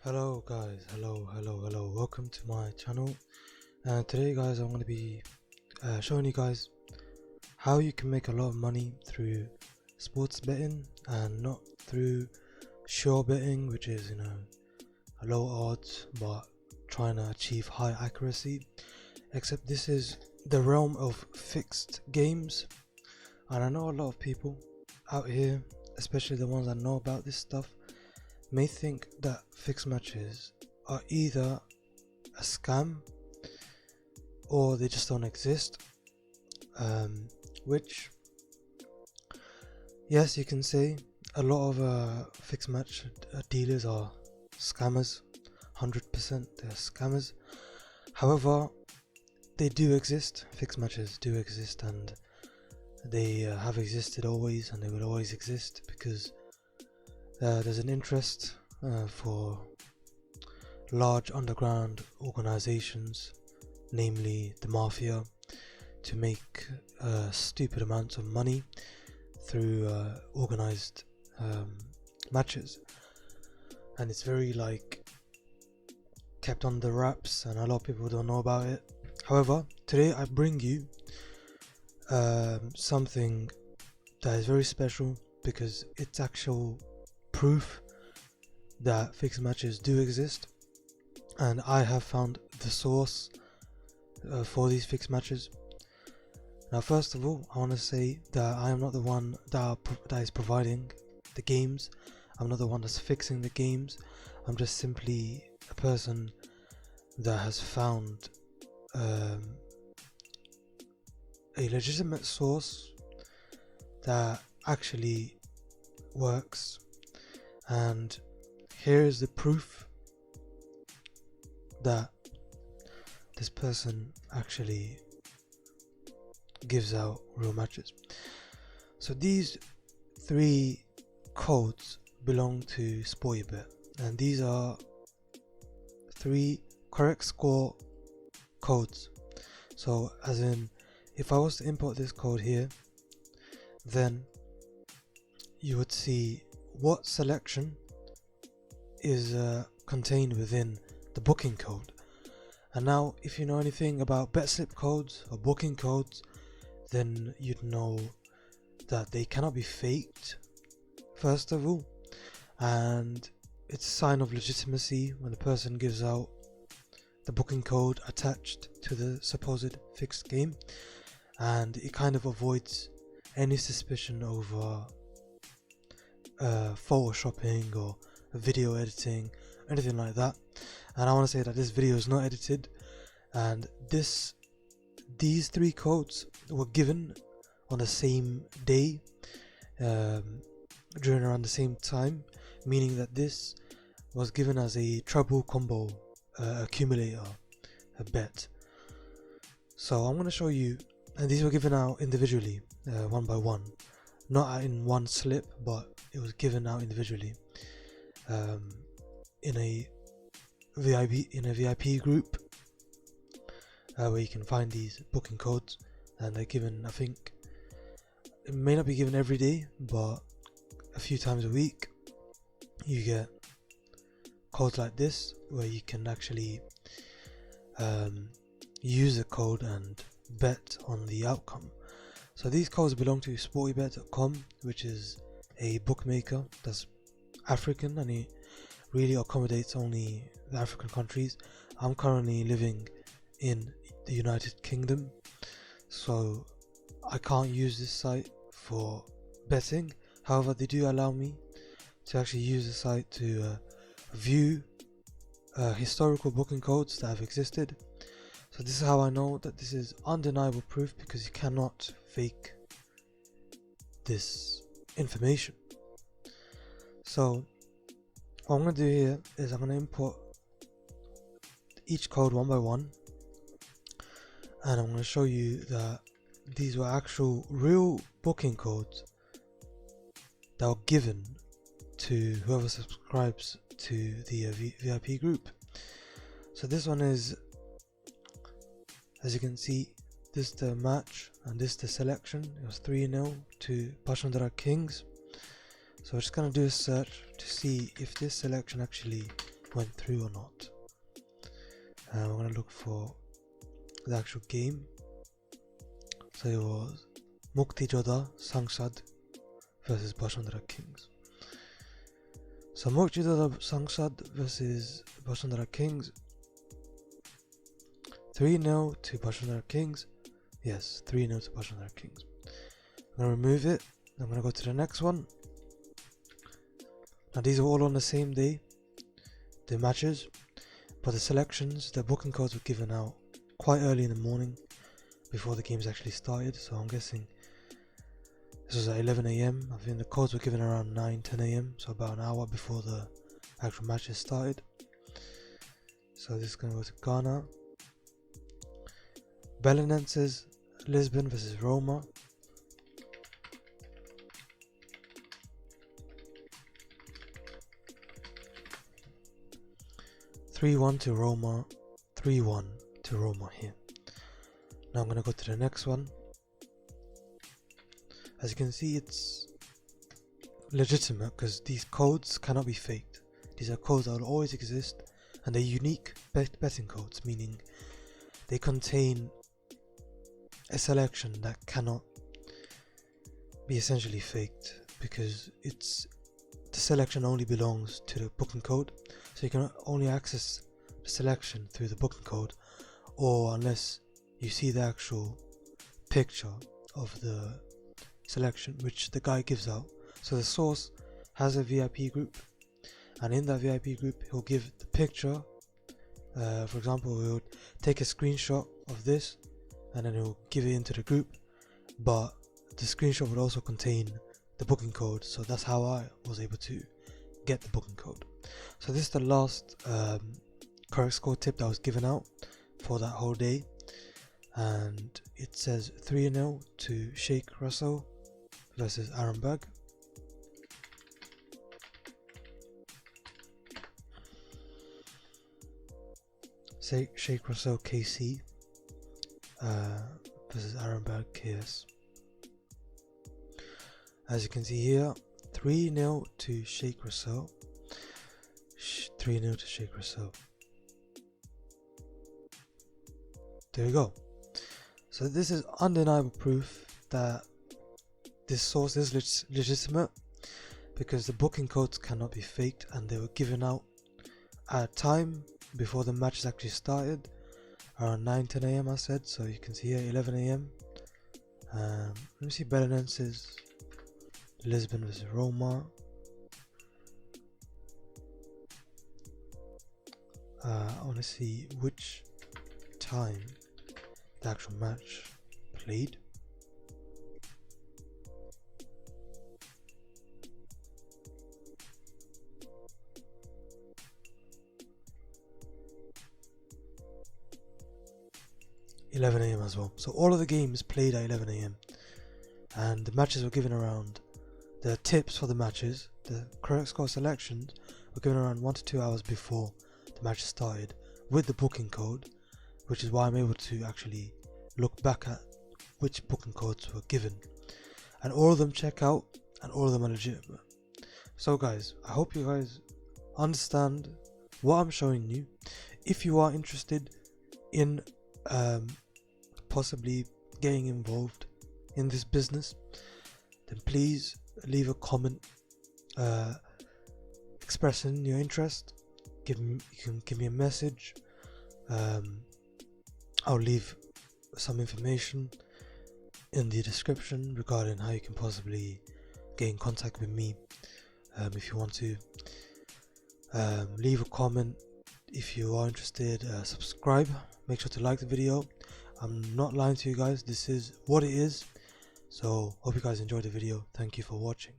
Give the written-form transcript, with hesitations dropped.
Hello guys, hello, welcome to my channel. And today guys I'm going to be showing you guys how you can make a lot of money through sports betting and not through sure betting, which is low odds but trying to achieve high accuracy. Except this is the realm of fixed games, and I know a lot of people out here, especially the ones that know about this stuff, may think that fixed matches are either a scam or they just don't exist, which, yes, you can say a lot of fixed match dealers are scammers. 100% they're scammers. However, they do exist. Fixed matches do exist, and they have existed always, and they will always exist because there's an interest for large underground organizations, namely the mafia, to make stupid amounts of money through organized matches, and it's very kept under wraps, and a lot of people don't know about it. However, today I bring you something that is very special because it's actual proof that fixed matches do exist, and I have found the source for these fixed matches. Now, first of all, I want to say that I am not the one that is providing the games. I'm not the one that's fixing the games. I'm just simply a person that has found a legitimate source that actually works, and here is the proof that this person actually gives out real matches. So these three codes belong to SportyBet, and these are three correct score codes. So as in, if I was to import this code here, then you would see what selection is contained within the booking code. And now, if you know anything about bet slip codes or booking codes, then you'd know that they cannot be faked, first of all, and it's a sign of legitimacy when the person gives out the booking code attached to the supposed fixed game, and it kind of avoids any suspicion over photoshopping or video editing, anything like that. And I want to say that this video is not edited, and these three codes were given on the same day, during around the same time, meaning that this was given as a treble combo accumulator, a bet. So I'm going to show you, and these were given out individually, one by one, not in one slip, but it was given out individually in a VIP group where you can find these booking codes, and they're given, I think it may not be given every day, but a few times a week you get codes like this where you can actually use the code and bet on the outcome. So these codes belong to sportybet.com, which is a bookmaker that's African, and it really accommodates only the African countries. I'm currently living in the United Kingdom, so I can't use this site for betting. However, they do allow me to actually use the site to view historical booking codes that have existed. So this is how I know that this is undeniable proof, because you cannot fake this information. So what I'm going to do here is I'm going to import each code one by one, and I'm going to show you that these were actual real booking codes that were given to whoever subscribes to the VIP group. So this one is, as you can see, this is the match and this is the selection. It was 3-0 to Pashandara Kings. So we're just going to do a search to see if this selection actually went through or not. We're going to look for the actual game. So it was Muktijoda Sangsad versus Bashundhara Kings. So Muktijoda Sangsad versus Bashundhara Kings. 3-0 to Bashundhara Kings. Yes, 3-0 to Bashundhara Kings. I'm going to remove it. I'm going to go to the next one. Now these are all on the same day, the matches, but the selections, the booking codes were given out quite early in the morning before the games actually started. So I'm guessing this was at 11 AM. I think the codes were given around 9-10 AM, so about an hour before the actual matches started. So this is going to go to Ghana. Belenenses Lisbon versus Roma. (3-1 to Roma). 3-1 to Roma here. Now I'm going to go to the next one. As you can see, it's legitimate because these codes cannot be faked. These are codes that will always exist, and they're unique betting codes, meaning they contain a selection that cannot be essentially faked, because the selection only belongs to the booking code, so you can only access the selection through the booking code, or unless you see the actual picture of the selection which the guy gives out. So the source has a VIP group, and in that VIP group he'll give the picture. For example, he'll take a screenshot of this and then he'll give it into the group, but the screenshot would also contain the booking code. So that's how I was able to get the booking code. So this is the last correct score tip that was given out for that whole day, and it says 3-0 to Sheikh Russell versus Arambag. Sheikh Russell KC versus Arambag KS. As you can see here, 3-0 to Sheikh Russell. 3-0 to Sheikh Russell. There you go. So this is undeniable proof that this source is legitimate, because the booking codes cannot be faked, and they were given out at a time before the matches actually started, around 9-10 AM I said. So you can see here 11 AM. Let me see Belenenses Lisbon versus Roma. I want to see which time the actual match played. (11 AM) as well. So all of the games played at 11 AM, and the matches were given around, the tips for the matches, the correct score selections were given around 1 to 2 hours before the match started with the booking code, which is why I'm able to actually look back at which booking codes were given, and all of them check out and all of them are legitimate. So guys, I hope you guys understand what I'm showing you. If you are interested in possibly getting involved in this business, then please leave a comment expressing your interest. You can give me a message. I'll leave some information in the description regarding how you can possibly get in contact with me. If you want to leave a comment, if you are interested, subscribe, make sure to like the video. I'm not lying to you guys, this is what it is. So hope you guys enjoyed the video. Thank you for watching.